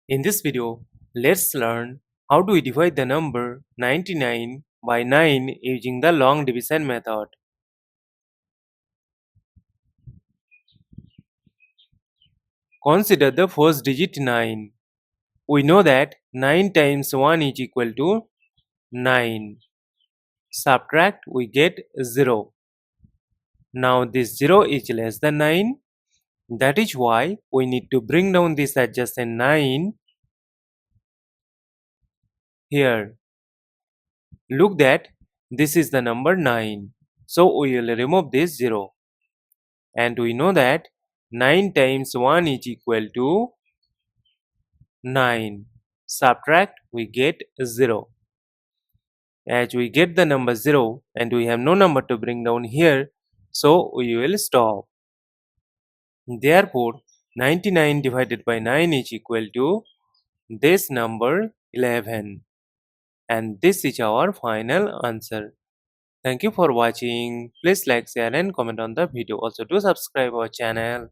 In this video, let's learn how do we divide the number 99 by 9 using the long division method. Consider the first digit 9. We know that 9 times 1 is equal to 9. Subtract, we get 0. Now this 0 is less than 9. That is why we need to bring down this adjacent 9 here. Look that this is the number 9. So we will remove this 0. And we know that 9 times 1 is equal to 9. Subtract, we get 0. As we get the number 0 and we have no number to bring down here, so we will stop. Therefore, 99 divided by 9 is equal to this number 11. And this is our final answer. Thank you for watching. Please like, share and comment on the video. Also do subscribe our channel.